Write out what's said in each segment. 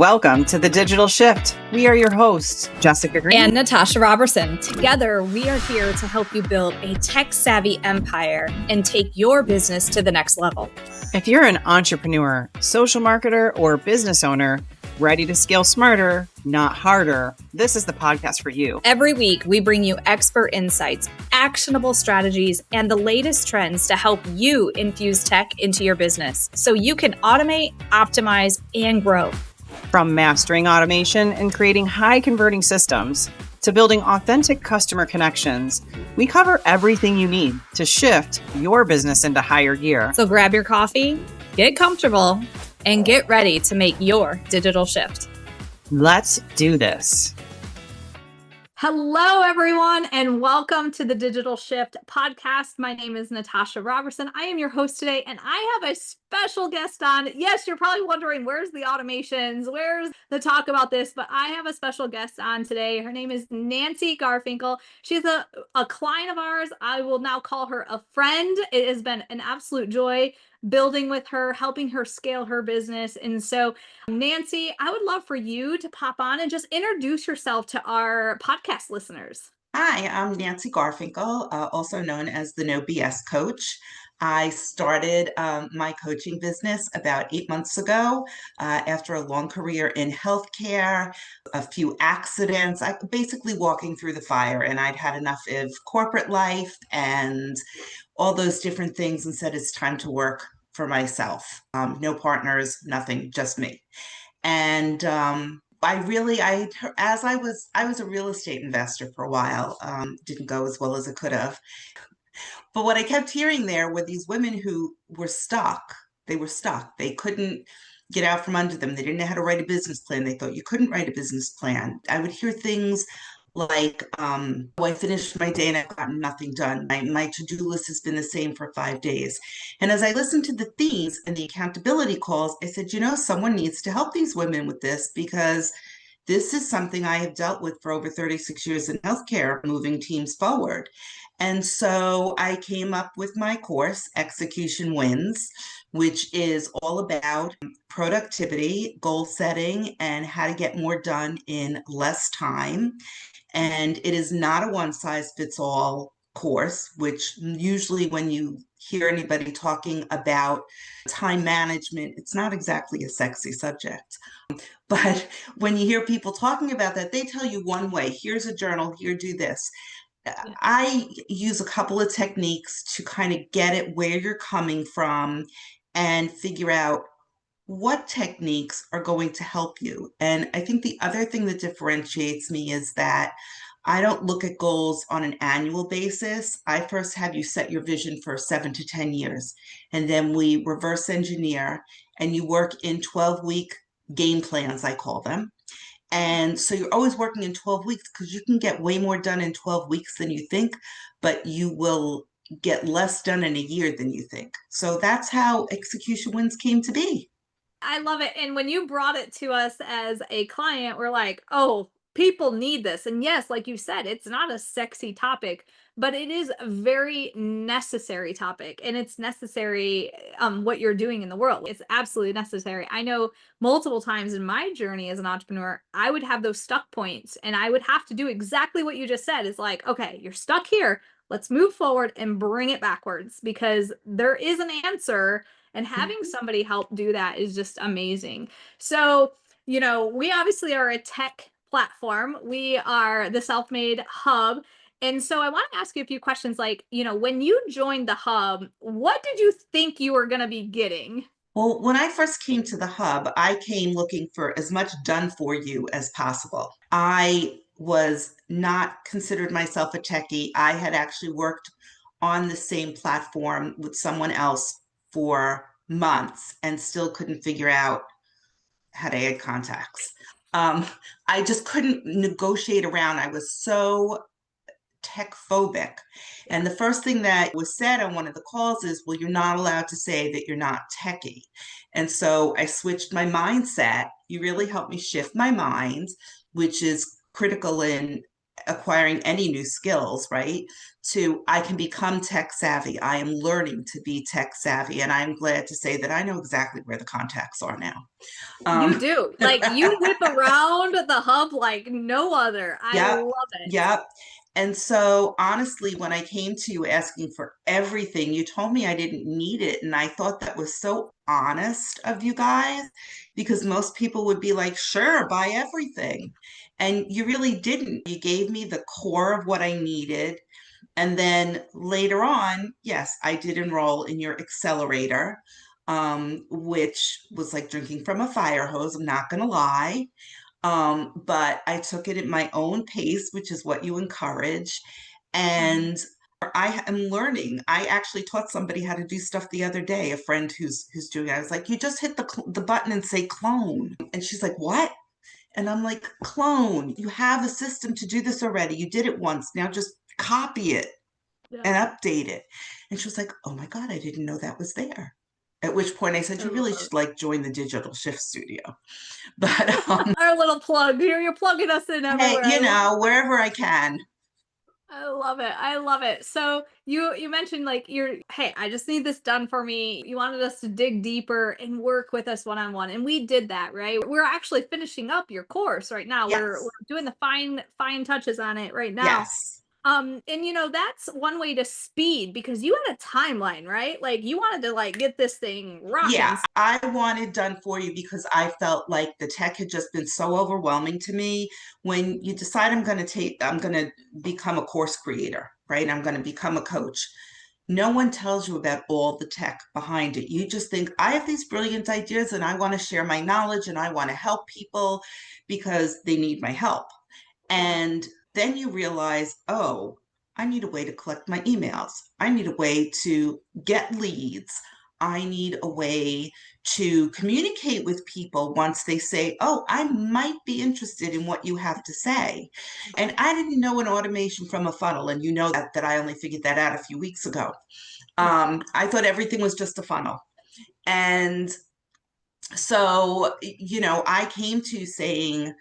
Welcome to The Digital Shift. We are your hosts, Jessica Green and Natasha Robertson. Together, we are here to help you build a tech-savvy empire and take your business to the next level. If you're an entrepreneur, social marketer, or business owner, ready to scale smarter, not harder, this is the podcast for you. Every week, we bring you expert insights, actionable strategies, and the latest trends to help you infuse tech into your business so you can automate, optimize, and grow. From mastering automation and creating high-converting systems to building authentic customer connections, we cover everything you need to shift your business into higher gear. So grab your coffee, get comfortable, and get ready to make your digital shift. Let's do this. Hello, everyone, and welcome to the Digital Shift podcast. My name is Natasha Robertson. I am your host today, and I have a special guest on. Yes, you're probably wondering, where's the automations? Where's the talk about this? But I have a special guest on today. Her name is Nancy Garfinkel. She's a client of ours. I will now call her a friend. It has been an absolute joy building with her, helping her scale her business. And so, Nancy, I would love for you to pop on and just introduce yourself to our podcast listeners. Hi, I'm Nancy Garfinkel, also known as the No BS Coach. I started my coaching business about 8 months ago after a long career in healthcare, a few accidents. I basically walking through the fire, and I'd had enough of corporate life and all those different things and said it's time to work for myself. No partners, nothing, just me. And I was a real estate investor for a while. Didn't go as well as it could have. But what I kept hearing there were these women who were stuck. They were stuck. They couldn't get out from under them. They didn't know how to write a business plan. They thought you couldn't write a business plan. I would hear things like, I finished my day and I've gotten nothing done. My to-do list has been the same for 5 days. And as I listened to the themes and the accountability calls, I said, someone needs to help these women with this, because this is something I have dealt with for over 36 years in healthcare, moving teams forward. And so I came up with my course, Execution Wins, which is all about productivity, goal setting, and how to get more done in less time. And it is not a one-size-fits-all course, which usually when you hear anybody talking about time management, it's not exactly a sexy subject. But when you hear people talking about that, they tell you one way. Here's a journal, here, do this. I use a couple of techniques to kind of get at where you're coming from and figure out what techniques are going to help you. And I think the other thing that differentiates me is that I don't look at goals on an annual basis. I first have you set your vision for 7 to 10 years, and then we reverse engineer, and you work in 12-week game plans, I call them. And so you're always working in 12 weeks because you can get way more done in 12 weeks than you think, but you will get less done in a year than you think. So that's how Execution Wins came to be. I love it. And when you brought it to us as a client, we're like, oh, people need this. And yes, like you said, it's not a sexy topic, but it is a very necessary topic. And it's necessary what you're doing in the world. It's absolutely necessary. I know multiple times in my journey as an entrepreneur, I would have those stuck points and I would have to do exactly what you just said. It's like, okay, you're stuck here. Let's move forward and bring it backwards, because there is an answer. And having somebody help do that is just amazing. So, we obviously are a tech platform. We are the Self-Made Hub. And so I want to ask you a few questions like, when you joined the hub, what did you think you were going to be getting? Well, when I first came to the hub, I came looking for as much done for you as possible. I was not considered myself a techie. I had actually worked on the same platform with someone else for months and still couldn't figure out how to add contacts. I just couldn't negotiate around. I was so tech phobic. And the first thing that was said on one of the calls is, well, you're not allowed to say that you're not techie. And so I switched my mindset. You really helped me shift my mind, which is critical in acquiring any new skills, right? To I can become tech savvy. I am learning to be tech savvy. And I'm glad to say that I know exactly where the contacts are now. You do. Like you whip around the hub like no other. I Yep, love it. yep. And so honestly, when I came to you asking for everything, you told me I didn't need it. And I thought that was so honest of you guys, because most people would be like, sure, buy everything. And you really didn't. You gave me the core of what I needed. And then later on, yes, I did enroll in your accelerator, which was like drinking from a fire hose. I'm not going to lie. But I took it at my own pace, which is what you encourage. And I am learning. I actually taught somebody how to do stuff the other day, a friend who's doing it. I was like, you just hit the button and say clone. And she's like, what? And I'm like, clone. You have a system to do this already. You did it once. Now just copy it Yeah. and update it. And she was like, oh my God, I didn't know that was there. At which point I said, you really should like join the Digital Shift Studio. But Our little plug here. You're plugging us in hey, everywhere. you know, wherever I can. I love it. I love it. So you mentioned like hey, I just need this done for me. You wanted us to dig deeper and work with us one on one, and we did that, right? We're actually finishing up your course right now. We're Yes. doing the fine touches on it right now. Yes. And that's one way to speed because you had a timeline, right? Like you wanted to like get this thing rocking. Yeah, I want it done for you because I felt like the tech had just been so overwhelming to me. When you decide I'm going to become a course creator, right? I'm going to become a coach. No one tells you about all the tech behind it. You just think, I have these brilliant ideas and I want to share my knowledge and I want to help people because they need my help. And then you realize, oh, I need a way to collect my emails. I need a way to get leads. I need a way to communicate with people once they say, oh, I might be interested in what you have to say. And I didn't know an automation from a funnel. And you know that I only figured that out a few weeks ago. I thought everything was just a funnel. And so, I came to saying,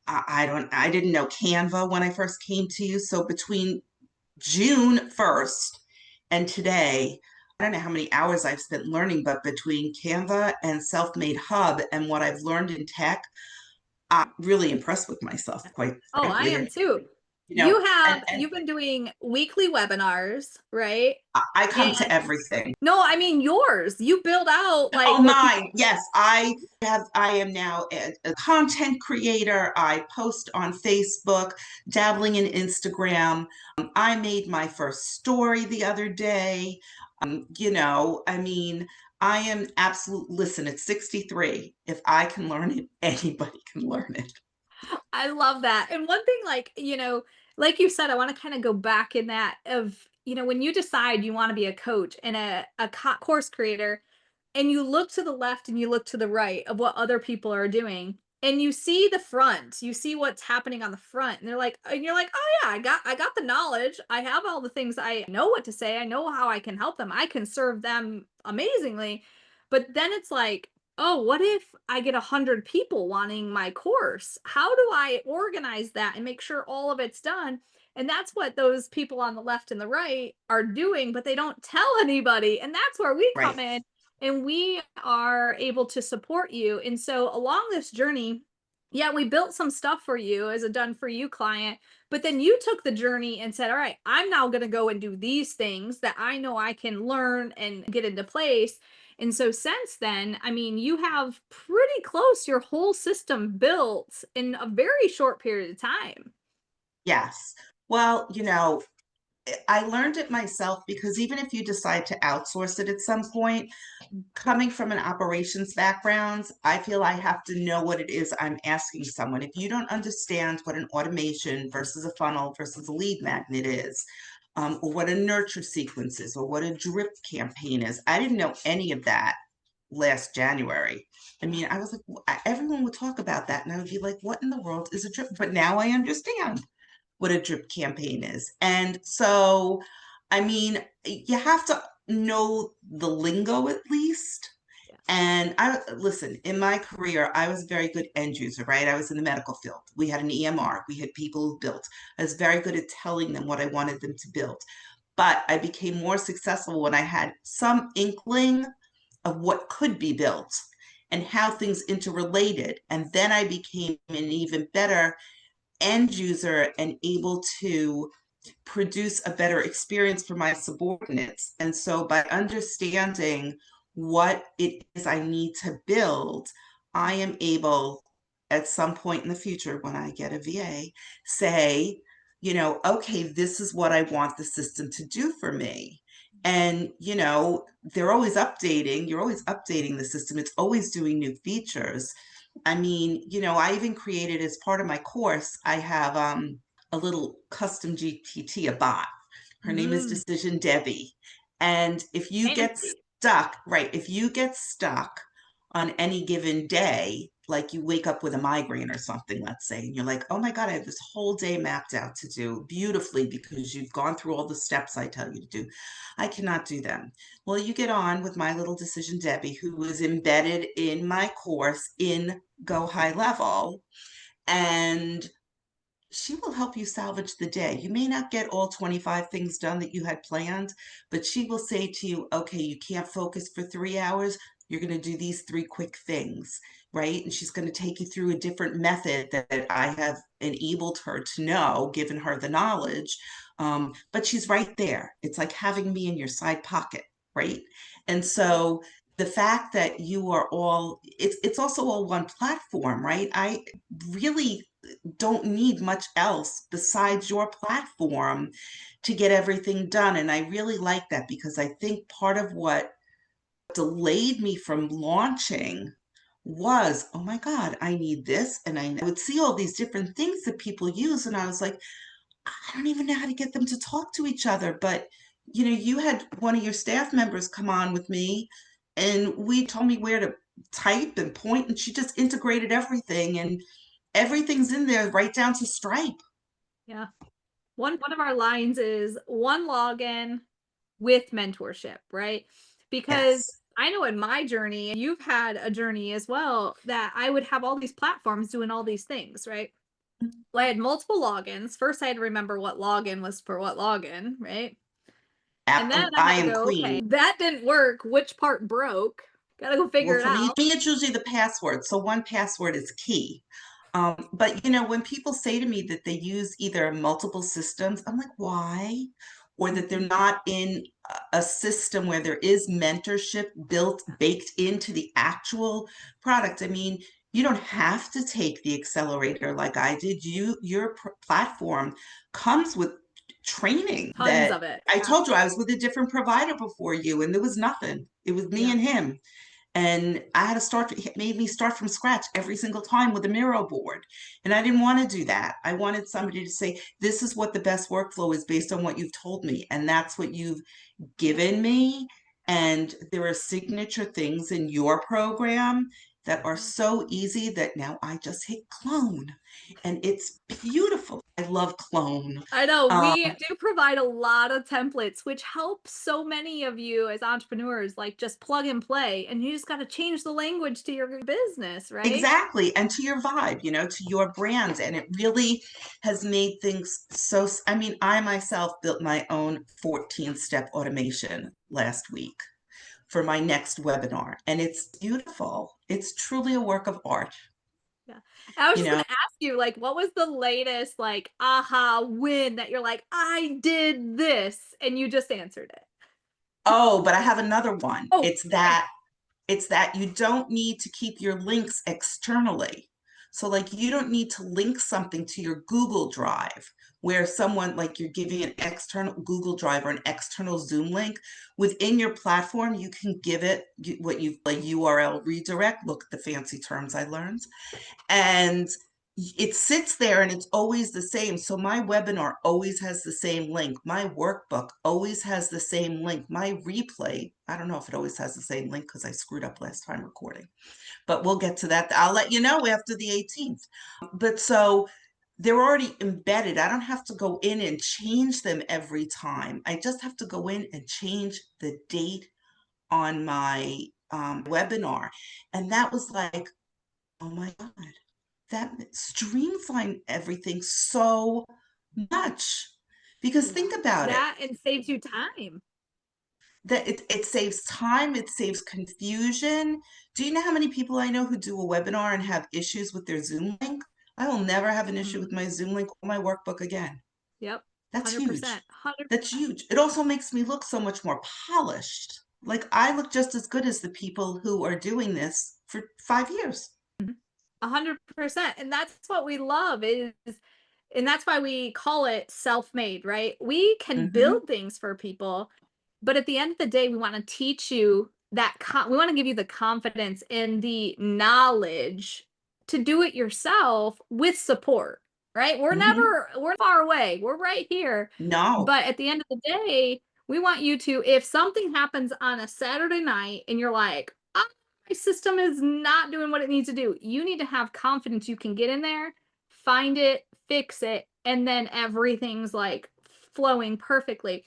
I didn't know Canva when I first came to you. So between June 1st and today, I don't know how many hours I've spent learning, but between Canva and Self-Made Hub and what I've learned in tech, I'm really impressed with myself, quite Oh, I am frankly. too. You know, You've been doing weekly webinars, right? I come to And everything. no, I mean yours. You build out like Oh, what mine. Yes, I am now a content creator. I post on Facebook, dabbling in Instagram. I made my first story the other day. I mean, I am absolute, listen, at 63, if I can learn it, anybody can learn it. I love that. And one thing, like you said, I want to kind of go back in that of, when you decide you want to be a coach and a course creator, and you look to the left and you look to the right of what other people are doing, and you see the front, you see what's happening on the front, and you're like, oh yeah, I got the knowledge. I have all the things. I know what to say. I know how I can help them. I can serve them amazingly. But then it's like, oh, what if I get 100 people wanting my course? How do I organize that and make sure all of it's done? And that's what those people on the left and the right are doing, but they don't tell anybody. And that's where we Right. come in and we are able to support you. And so along this journey, yeah, we built some stuff for you as a done for you client, but then you took the journey and said, all right, I'm now going to go and do these things that I know I can learn and get into place. And so since then, I mean, you have pretty close your whole system built in a very short period of time. Yes. Well, I learned it myself because even if you decide to outsource it at some point, coming from an operations background, I feel I have to know what it is I'm asking someone. If you don't understand what an automation versus a funnel versus a lead magnet is, or what a nurture sequence is, or what a drip campaign is, I didn't know any of that last January. I mean, I was like, everyone would talk about that, and I would be like, what in the world is a drip? But now I understand what a drip campaign is. And so, I mean, you have to know the lingo at least. And listen, in my career, I was a very good end user, right? I was in the medical field. We had an EMR. We had people who built. I was very good at telling them what I wanted them to build. But I became more successful when I had some inkling of what could be built and how things interrelated. And then I became an even better end user and able to produce a better experience for my subordinates. And so by understanding what it is I need to build, I am able at some point in the future when I get a VA, say, okay, this is what I want the system to do for me. And, they're always updating, you're always updating the system. It's always doing new features. I mean, I even created as part of my course, I have a little custom GPT, a bot. Her name is Mm, Decision Debbie. And if you get fancy. stuck, right, if you get stuck on any given day, like you wake up with a migraine or something, let's say, and you're like, oh my God, I have this whole day mapped out to do beautifully because you've gone through all the steps I tell you to do. I cannot do them. Well, you get on with my little Decision Debbie, who is embedded in my course in Go High Level, and she will help you salvage the day. You may not get all 25 things done that you had planned, but she will say to you, okay, you can't focus for 3 hours. You're going to do these three quick things, right? And she's going to take you through a different method that I have enabled her to know, given her the knowledge. But she's right there. It's like having me in your side pocket, right? And so the fact that you are all, it's also all one platform, right? I really don't need much else besides your platform to get everything done. And I really like that because I think part of what delayed me from launching was, oh my God, I need this. And I would see all these different things that people use. And I was like, I don't even know how to get them to talk to each other. But, you had one of your staff members come on with me and we told me where to type and point, and she just integrated everything. And everything's in there right down to Stripe. Yeah. One of our lines is one login with mentorship, right? Because Yes. I know in my journey, and you've had a journey as well, that I would have all these platforms doing all these things, right? Well, I had multiple logins. First, I had to remember what login was for what login, right? And then I I had to am go, okay, queen. that didn't work. Which part broke? Gotta go figure Well, it for me, out. it's usually the password. So one password is key. But when people say to me that they use either multiple systems, I'm like, why? Or that they're not in a system where there is mentorship baked into the actual product. I mean, you don't have to take the accelerator like I did. Your platform comes with training Tons that of it. I Yeah. told you I was with a different provider before you, and there was nothing. It was me Yeah. and him. And I had to it made me start from scratch every single time with a Miro board. And I didn't want to do that. I wanted somebody to say, this is what the best workflow is based on what you've told me. And that's what you've given me. And there are signature things in your program that are so easy that now I just hit clone. And it's beautiful. I love clone. I know Um, we do provide a lot of templates, which helps so many of you as entrepreneurs, like just plug and play, and you just got to change the language to your business, right? Exactly. And to your vibe, to your brand. And it really has made things so, I mean, I myself built my own 14-step automation last week for my next webinar. And it's beautiful. It's truly a work of art. Yeah. I was You just know, gonna ask you, like, what was the latest, like, aha win that you're like, I did this, and you just answered it. oh, but I have another one. Oh, It's that you don't need to keep your links externally. So like you don't need to link something to your Google Drive where someone like you're giving an external Google Drive or an external Zoom link within your platform, you can give it what you like URL redirect. Look at the fancy terms I learned. And it sits there and it's always the same. So my webinar always has the same link. My workbook always has the same link. My replay, I don't know if it always has the same link because I screwed up last time recording, but we'll get to that. I'll let you know after the 18th. But so they're already embedded. I don't have to go in and change them every time. I just have to go in and change the date on my webinar. And that was like, oh my God, that streamlined everything so much. Because think about it, that and saves you time. that it saves time, it saves confusion. Do you know how many people I know who do a webinar and have issues with their Zoom link? I will never have an issue with my Zoom link or my workbook again. Yep. That's 100%. huge. 100%. That's huge. It also makes me look so much more polished. Like I look just as good as the people who are doing this for 5 years. 100%. And that's what we love and that's why we call it self-made, right? We can Hmm. build things for people, but at the end of the day, we want to teach you that we want to give you the confidence and the knowledge to do it yourself with support, right? Hmm. We're far away. We're right here. No. But at the end of the day, we want you to, if something happens on a Saturday night and you're like, my system is not doing what it needs to do, you need to have confidence you can get in there, find it, fix it, and then everything's like flowing perfectly.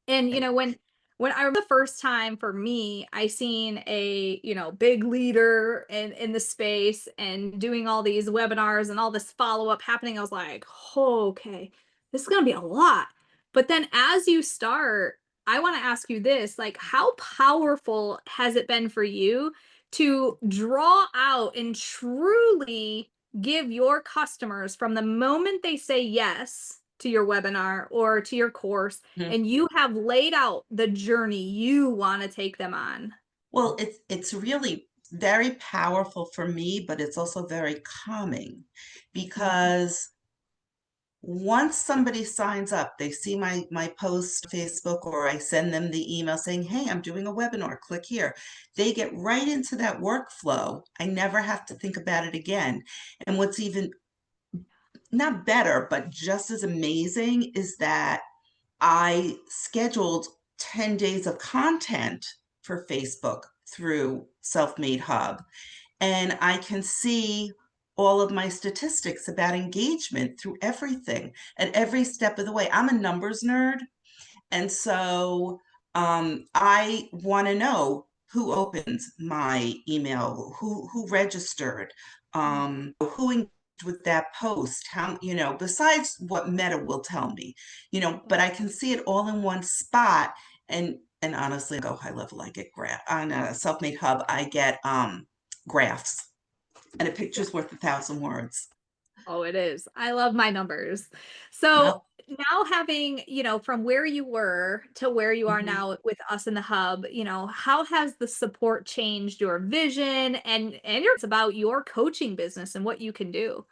And when I remember the first time for me, I seen a, big leader in the space and doing all these webinars and all this follow-up happening, I was like, oh, okay, this is gonna be a lot. But then as you start, I want to ask you this, like, how powerful has it been for you to draw out and truly give your customers from the moment they say yes to your webinar or to your course, Mhm. and you have laid out the journey you want to take them on? Well, it's really very powerful for me, but it's also very calming Mhm. because once somebody signs up, they see my post on Facebook, or I send them the email saying, "Hey, I'm doing a webinar, click here." They get right into that workflow. I never have to think about it again. And what's even not better, but just as amazing is that I scheduled 10 days of content for Facebook through Self-Made Hub, and I can see all of my statistics about engagement through everything at every step of the way. I'm a numbers nerd, and so I want to know who opened my email, who registered, who engaged with that post, how, besides what Meta will tell me, but I can see it all in one spot. And honestly, go high level, I get on a Self-Made Hub, I get graphs, and a Yeah. picture's worth 1,000 words. Oh, it is. I love my numbers. Yep. So now having, from where you were to where you are Mhm. now with us in the hub, how has the support changed your vision and your, it's about your coaching business and what you can do?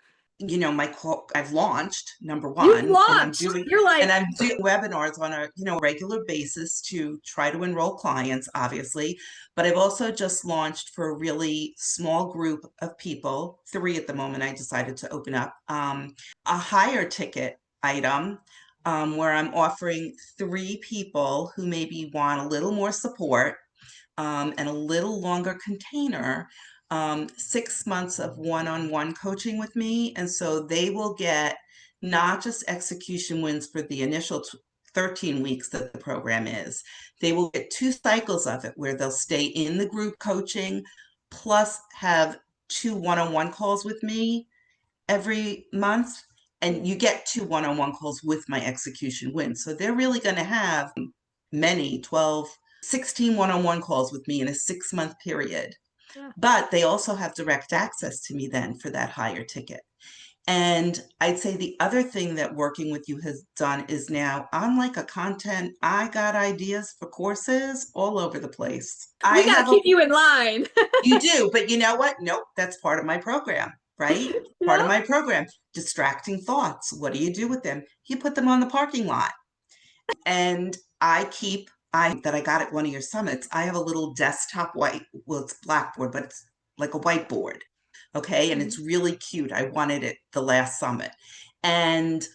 I've launched, number You've one, and launched. You're like, I'm doing webinars on a, regular basis to try to enroll clients, obviously. But I've also just launched for a really small group of people, 3 at the moment. I decided to open up a higher ticket item, where I'm offering 3 people who maybe want a little more support, and a little longer container, 6 months of one-on-one coaching with me. And so they will get not just execution wins for the initial 13 weeks that the program is. They will get 2 cycles of it where they'll stay in the group coaching, plus have 2 one-on-one calls with me every month. And you get 2 one-on-one calls with my execution wins. So they're really going to have many 12, 16 one-on-one calls with me in a 6-month period. yeah, But they also have direct access to me then for that higher ticket. And I'd say the other thing that working with you has done is now I'm like a content, I got ideas for courses all over the place. I we got to have a, keep you in line. you do, but you know what? Nope, that's part of my program, right? Part of Yeah. my program. Distracting thoughts. What do you do with them? You put them on the parking lot. And I got at one of your summits, I have a little desktop well, it's Blackboard, but it's like a whiteboard. Okay. And Mhm. it's really cute. I wanted it the last summit. And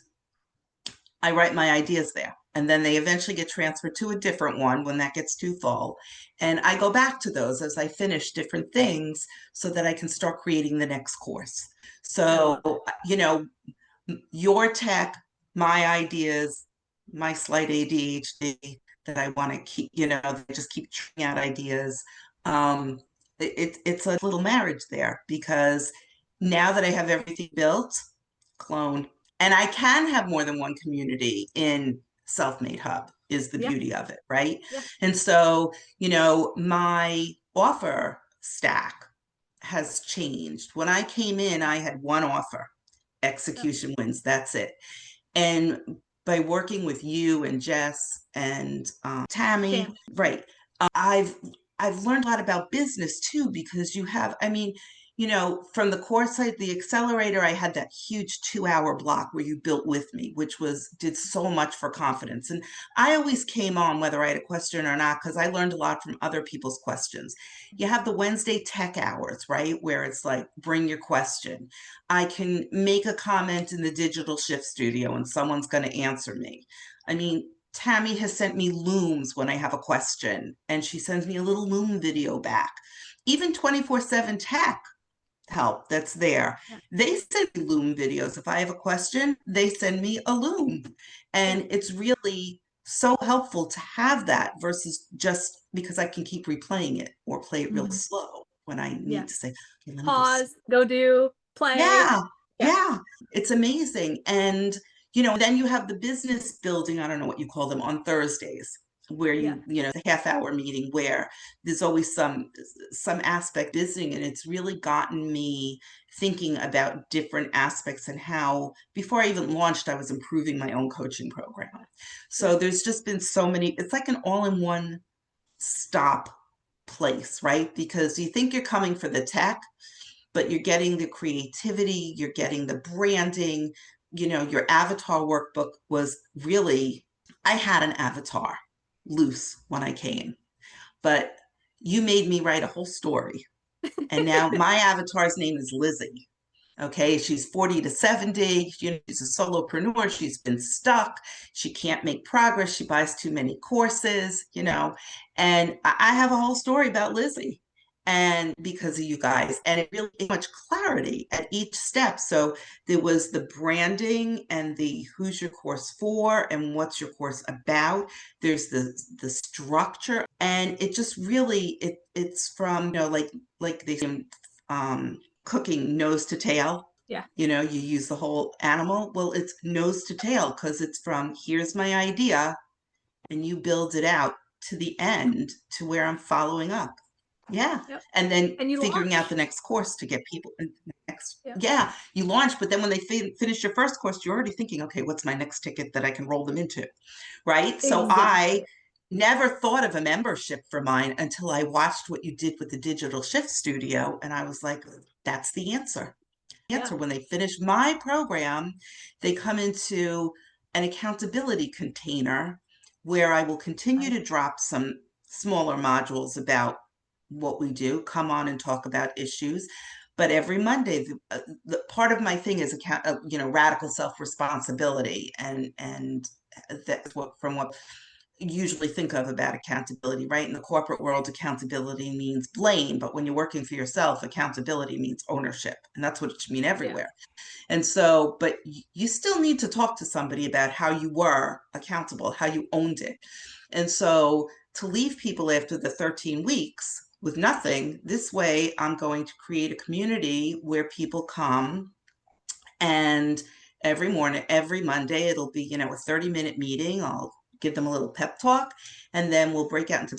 I write my ideas there. And then they eventually get transferred to a different one when that gets too full. And I go back to those as I finish different things so that I can start creating the next course. I So, love it. your tech, my ideas, my slight ADHD that I want to keep, that just keep trying out ideas. um, it's a little marriage there because now that I have everything built, clone, and I can have more than one community in Self-Made Hub is the Yeah. beauty of it, right? Yeah. And so, my offer stack has changed. When I came in, I had one offer, execution wins, that's it. And by working with you and Jess and Tammy, right, I've I've learned a lot about business too because you have, I mean, from the course side, the accelerator, I had that huge 2 hour block where you built with me, which did so much for confidence. And I always came on whether I had a question or not because I learned a lot from other people's questions. You have the Wednesday tech hours, right, where it's like, bring your question. I can make a comment in the digital shift studio and someone's going to answer me. I mean, Tammy has sent me looms when I have a question, and she sends me a little loom video back. Even 24/7 tech help that's there. Yeah. They send me loom videos. If I have a question, they send me a loom. And it's really so helpful to have that versus just because I can keep replaying it or play it real slow when I need to say, okay, let me pause, go do, play. Yeah, yeah, it's amazing. And, then you have the business building, I don't know what you call them, on Thursdays, where the half-hour meeting where there's always some aspect business, and it's really gotten me thinking about different aspects and how, before I even launched, I was improving my own coaching program. So there's just been so many, it's like an all-in-one stop place, right? Because you think you're coming for the tech, but you're getting the creativity, you're getting the branding. Your avatar workbook was really, I had an avatar loose when I came, but you made me write a whole story. And now my avatar's name is Lizzie. Okay, she's 40 to 70. She's a solopreneur. She's been stuck. She can't make progress. She buys too many courses, and I have a whole story about Lizzie and because of you guys. And it really gave much clarity at each step. So there was the branding and the who's your course for and what's your course about. There's the structure. And it just really, it's from, like they say, cooking nose to tail. Yeah. You use the whole animal. Well, it's nose to tail because it's from here's my idea and you build it out to the end to where I'm following up. Yeah. Yep. And then And you figuring launch. out the next course to get people next. Yep. Yeah. You launch, but then when they finish your first course, you're already thinking, okay, what's my next ticket that I can roll them into? Right. So I never thought of a membership for mine until I watched what you did with the Digital Shift Studio. And I was like, that's the answer. When they finish my program, they come into an accountability container where I will continue to drop some smaller modules about what we do, come on and talk about issues. But every Monday, the part of my thing is radical self-responsibility, and that's what usually think of about accountability, right? In the corporate world, accountability means blame, but when you're working for yourself, accountability means ownership, and that's what it should mean everywhere. And so, but you still need to talk to somebody about how you were accountable, how you owned it. And so to leave people after the 13 weeks with nothing, this way I'm going to create a community where people come, and every morning, every Monday, it'll be, a 30-minute meeting. I'll give them a little pep talk, and then we'll break out into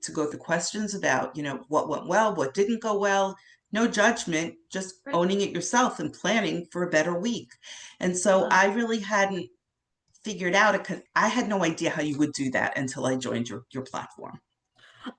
to go through questions about, what went well, what didn't go well. No judgment, just owning it yourself and planning for a better week. And so I really hadn't figured out I had no idea how you would do that until I joined your platform.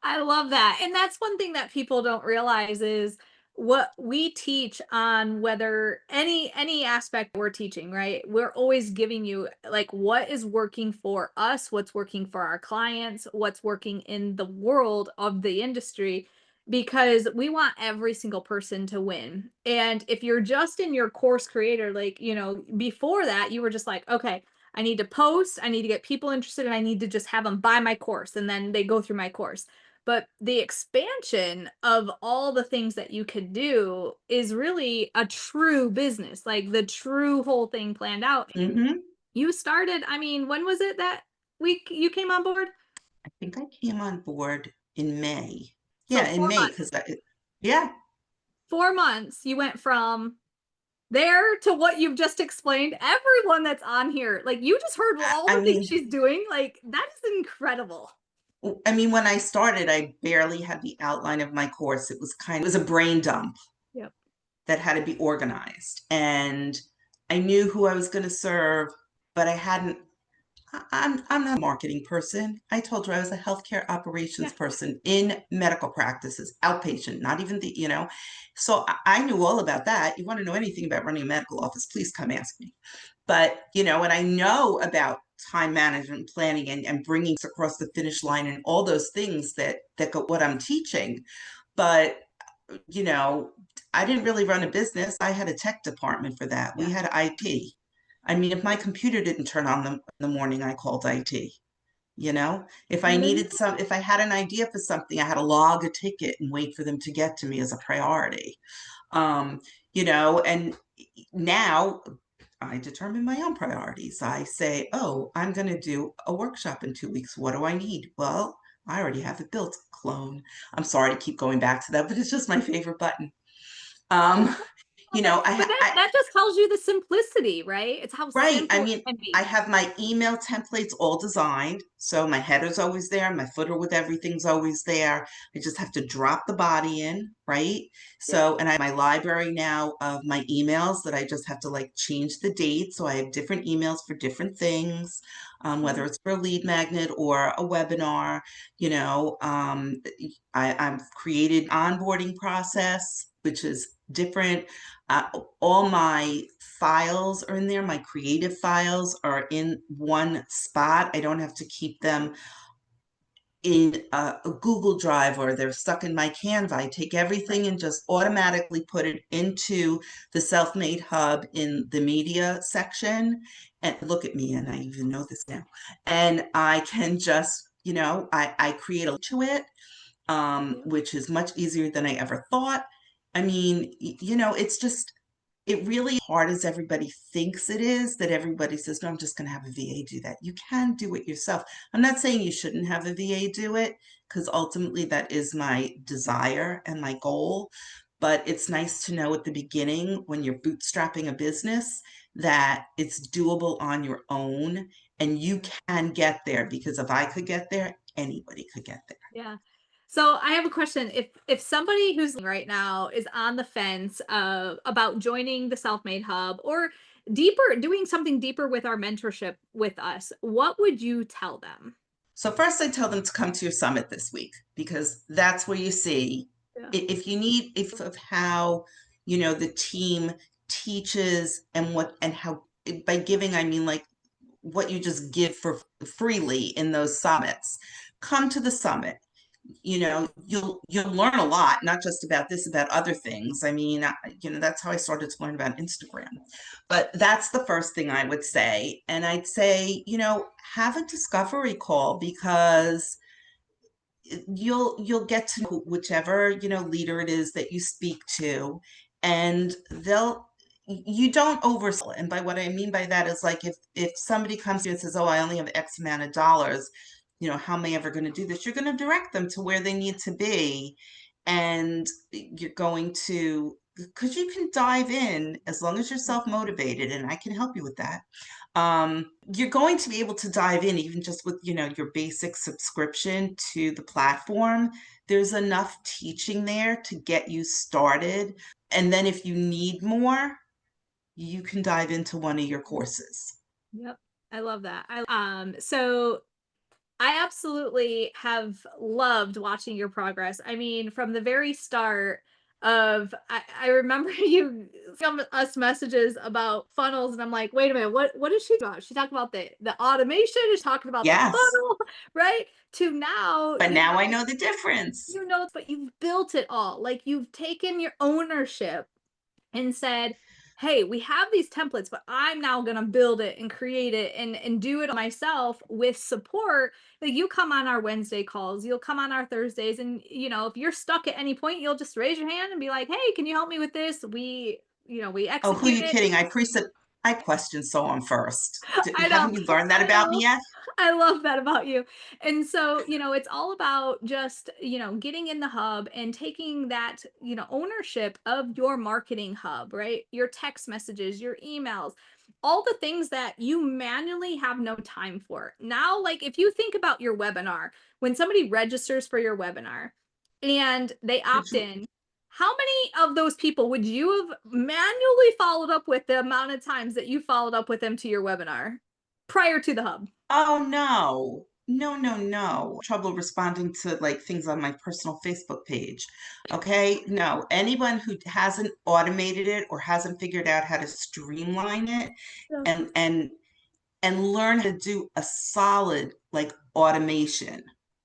I love that. And that's one thing that people don't realize is what we teach on whether any aspect we're teaching, right? We're always giving you like what is working for us, what's working for our clients, what's working in the world of the industry, because we want every single person to win. And if you're just in your course creator, like, before that, you were just like, okay, I need to post, I need to get people interested, and I need to just have them buy my course and then they go through my course. But the expansion of all the things that you could do is really a true business, like the true whole thing planned out. Mm-hmm. You started, I mean, when was it that week you came on board? I think I came on board in May. Yeah, So in May, because yeah. 4 months, you went from there to what you've just explained. Everyone that's on here, like you just heard all I the things mean, she's doing. Like that is incredible. when I started, I barely had the outline of my course. It was a brain dump Yep. that had to be organized. And I knew who I was going to serve, but I hadn't. I'm not a marketing person. I told you I was a healthcare operations Yeah. person in medical practices, outpatient, not even So I knew all about that. You want to know anything about running a medical office, please come ask me. But, and I know about time management, planning, and bringing across the finish line and all those things that go what I'm teaching. But, you know, I didn't really run a business. I had a tech department for that. We had IT. I mean, if my computer didn't turn on in the morning, I called IT. If I had an idea for something, I had to log a ticket and wait for them to get to me as a priority. And now I determine my own priorities. I say, oh, I'm going to do a workshop in 2 weeks. What do I need? Well, I already have it built. Clone. I'm sorry to keep going back to that, but it's just my favorite button. Um, But that just tells you the simplicity, right? It's how Right. I simple mean, it can be. I have my email templates all designed. So my header's always there, my footer with everything's always there. I just have to drop the body in, right? So, and I have my library now of my emails that I just have to like change the date. So I have different emails for different things, whether it's for a lead magnet or a webinar, I've created onboarding process, which is different. All my files are in there. My creative files are in one spot. I don't have to keep them in a Google Drive or they're stuck in my Canva. I take everything and just automatically put it into the Self-Made Hub in the media section. And look at me, and I even know this now. And I can just, I create a to it, which is much easier than I ever thought. I mean, it's just it really hard as everybody thinks it is, that everybody says, no, I'm just going to have a VA do that. You can do it yourself. I'm not saying you shouldn't have a VA do it, because ultimately that is my desire and my goal. But it's nice to know at the beginning when you're bootstrapping a business that it's doable on your own and you can get there, because if I could get there, anybody could get there. Yeah. So I have a question. If somebody who's right now is on the fence about joining the Self-Made Hub or doing something deeper with our mentorship with us, what would you tell them? So first I tell them to come to your summit this week, because that's where you see if you need of how, the team teaches and how by giving, I mean like what you just give for freely in those summits. Come to the summit. You'll learn a lot, not just about this, about other things. I mean, that's how I started to learn about Instagram. But that's the first thing I would say. And I'd say, have a discovery call, because you'll get to know whichever, leader it is that you speak to, and you don't oversell. And by what I mean by that is like if somebody comes to you and says, oh, I only have X amount of dollars, how am I ever going to do this? You're going to direct them to where they need to be. And you're going to, because you can dive in as long as you're self-motivated, and I can help you with that. You're going to be able to dive in even just with, your basic subscription to the platform. There's enough teaching there to get you started. And then if you need more, you can dive into one of your courses. Yep. I love that. So I absolutely have loved watching your progress. I mean, from the very start I remember you sending us messages about funnels, and I'm like, wait a minute, what is she talking about? She talked about the automation, she's talking about the Yes. funnel, right? To now, But now I know the difference. but you've built it all. Like you've taken your ownership and said, hey, we have these templates, but I'm now going to build it and create it and do it myself with support. Like you come on our Wednesday calls, you'll come on our Thursdays, and if you're stuck at any point, you'll just raise your hand and be like, hey, can you help me with this? We execute. Oh, who are you kidding? I question so on first. I know. Haven't you learned that about me yet? I love that about you. And so, it's all about just, getting in the hub and taking that, ownership of your marketing hub, right? Your text messages, your emails, all the things that you manually have no time for. Now, like if you think about your webinar, when somebody registers for your webinar and they opt in, how many of those people would you have manually followed up with the amount of times that you followed up with them to your webinar prior to the hub? Oh no. No, no, no. Trouble responding to like things on my personal Facebook page. Okay? No. Anyone who hasn't automated it or hasn't figured out how to streamline it Yeah. and learn how to do a solid like automation.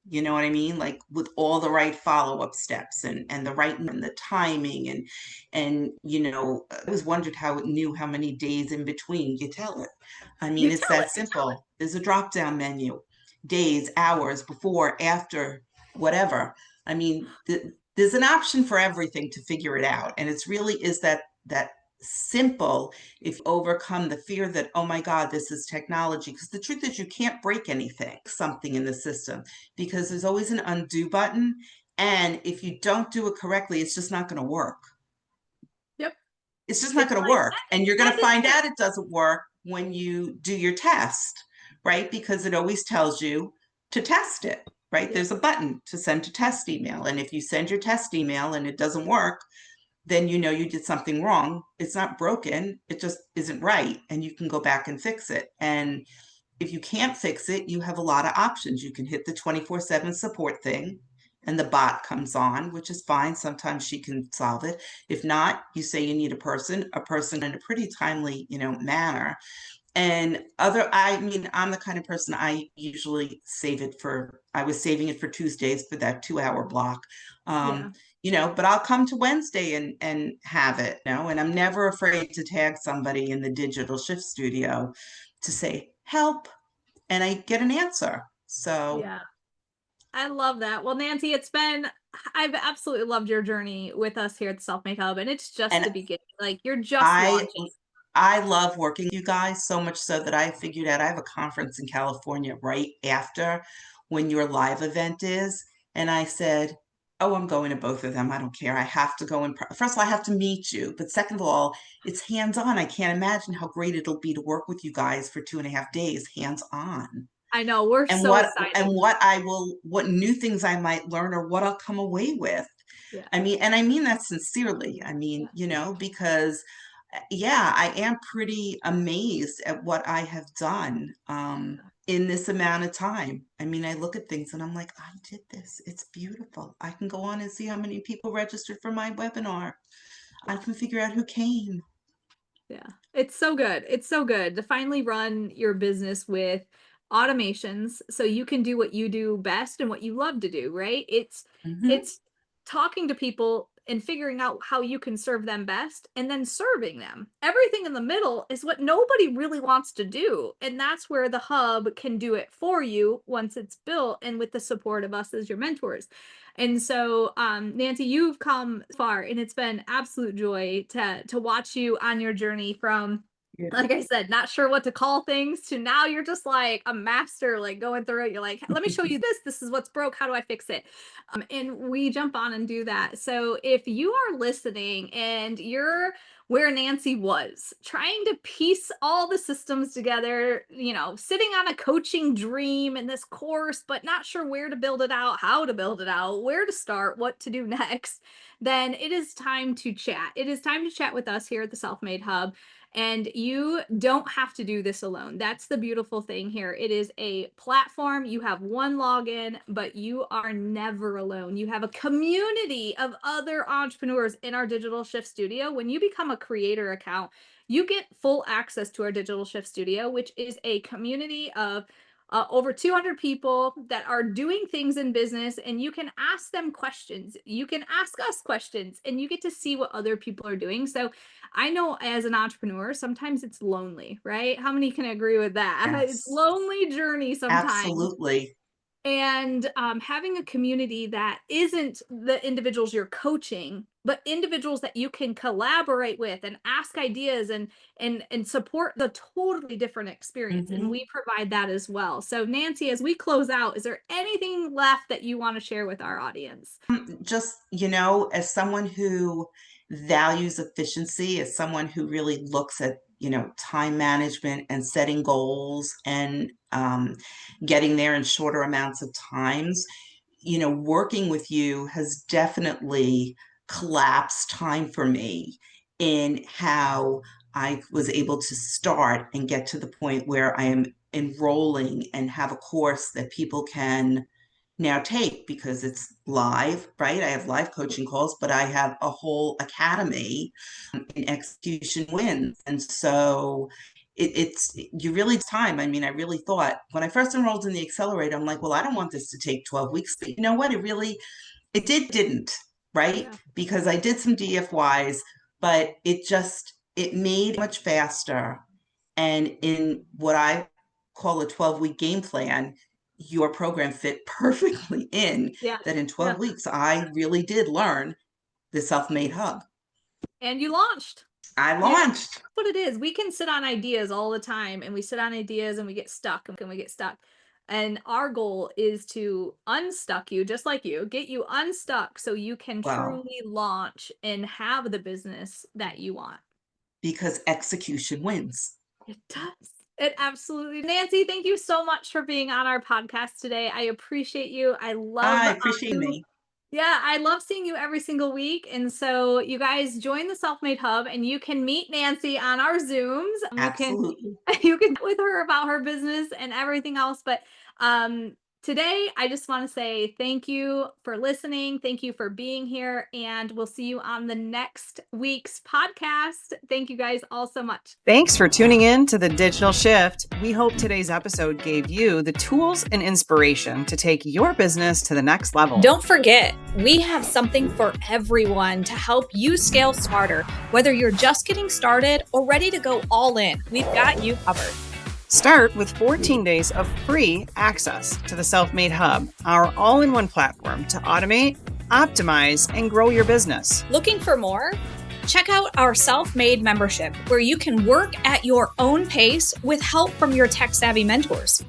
You know what I mean? Like with all the right follow-up steps and the right and the timing and I always wondered how it knew how many days in between. You tell it. I mean, You it's tell that it. simple. There's a drop-down menu, days, hours, before, after, whatever. I mean, there's an option for everything to figure it out, and it's really is that simple if you overcome the fear that, oh my God, this is technology. Because the truth is, you can't break anything, something in the system, because there's always an undo button. And if you don't do it correctly, it's just not going to work. Yep. It's just not It's going to like work. And you're going that to didn't find work. out it doesn't work when you do your test, right? Because it always tells you to test it, right? Yep. There's a button to send a test email. And if you send your test email and it doesn't work, then you know you did something wrong. It's not broken, it just isn't right. And you can go back and fix it. And if you can't fix it, you have a lot of options. You can hit the 24/7 support thing and the bot comes on, which is fine. Sometimes she can solve it. If not, you say you need a person in a pretty timely, manner. And I mean, I'm the kind of person I usually I was saving it for Tuesdays for that 2 hour block. Yeah. But I'll come to Wednesday and have it, and I'm never afraid to tag somebody in the digital shift studio to say, help, and I get an answer. So, Yeah. I love that. Well, Nancy, I've absolutely loved your journey with us here at the Self-Made Hub, and it's just and the beginning. Like you're just I launching. I love working with you guys so much so that I figured out I have a conference in California right after when your live event is. And I said, oh, I'm going to both of them. I don't care. I have to go in. First of all, I have to meet you. But second of all, it's hands on. I can't imagine how great it'll be to work with you guys for 2.5 days, hands on. I know, we're And so what excited. and what new things I might learn or what I'll come away with. Yeah. I mean that sincerely. I mean, because yeah, I am pretty amazed at what I have done in this amount of time. I mean, I look at things and I'm like, I did this. It's beautiful. I can go on and see how many people registered for my webinar. I can figure out who came. Yeah. It's so good. It's so good to finally run your business with automations so you can do what you do best and what you love to do, right? Hmm. It's talking to people and figuring out how you can serve them best and then serving them. Everything in the middle is what nobody really wants to do. And that's where the hub can do it for you once it's built and with the support of us as your mentors. And so, Nancy, you've come far, and it's been absolute joy to watch you on your journey from, Yeah. like I said, not sure what to call things to now you're just like a master, like going through it. You're like, let me show you this. This is what's broke. How do I fix it? And we jump on and do that. So if you are listening and you're where Nancy was, trying to piece all the systems together, sitting on a coaching dream in this course, but not sure where to build it out, how to build it out, where to start, what to do next, then it is time to chat. It is time to chat with us here at the Self-Made Hub. And you don't have to do this alone. That's the beautiful thing here. It is a platform. You have one login, but you are never alone. You have a community of other entrepreneurs in our Digital Shift Studio. When you become a creator account, you get full access to our Digital Shift Studio, which is a community of over 200 people that are doing things in business, and you can ask them questions. You can ask us questions, and you get to see what other people are doing. So I know as an entrepreneur, sometimes it's lonely, right? How many can agree with that? It's Yes, lonely journey sometimes. absolutely. And having a community that isn't the individuals you're coaching, but individuals that you can collaborate with and ask ideas and support the totally different experience. And we provide that as well. So Nancy, as we close out, is there anything left that you want to share with our audience? Just, as someone who values efficiency, as someone who really looks at, time management and setting goals and getting there in shorter amounts of times, working with you has definitely collapsed time for me in how I was able to start and get to the point where I am enrolling and have a course that people can now take because it's live, right? I have live coaching calls, but I have a whole academy in execution wins. And so you really time. I mean, I really thought when I first enrolled in the accelerator, I'm like, well, I don't want this to take 12 weeks. But you know what? Didn't, right? Yeah. Because I did some DFYs, but it made much faster. And in what I call a 12-week game plan, your program fit perfectly in that in 12 weeks, I really did learn the Self-Made Hub. And you launched. I launched. That's what it is. We can sit on ideas all the time, and we sit on ideas and we get stuck and we get stuck. And our goal is to unstuck you, just like you, get you unstuck so you can truly launch and have the business that you want. Because execution wins. It does. It absolutely. Nancy, thank you so much for being on our podcast today. I appreciate you. I appreciate me. Yeah, I love seeing you every single week. And so you guys join the Self-Made Hub and you can meet Nancy on our Zooms. Absolutely. You can with her about her business and everything else. But today, I just want to say thank you for listening. Thank you for being here. And we'll see you on the next week's podcast. Thank you guys all so much. Thanks for tuning in to The Digital Shift. We hope today's episode gave you the tools and inspiration to take your business to the next level. Don't forget, we have something for everyone to help you scale smarter. Whether you're just getting started or ready to go all in, we've got you covered. Start with 14 days of free access to the Self-Made Hub, our all-in-one platform to automate, optimize, and grow your business. Looking for more? Check out our Self-Made membership, where you can work at your own pace with help from your tech-savvy mentors.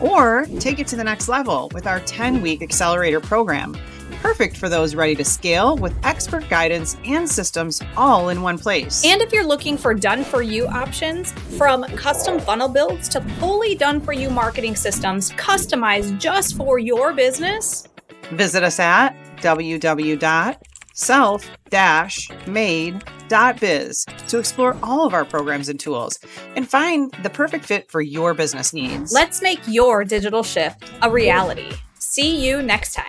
Or take it to the next level with our 10-week accelerator program. Perfect for those ready to scale with expert guidance and systems all in one place. And if you're looking for done-for-you options, from custom funnel builds to fully done-for-you marketing systems customized just for your business, visit us at www.self-made.biz to explore all of our programs and tools and find the perfect fit for your business needs. Let's make your digital shift a reality. See you next time.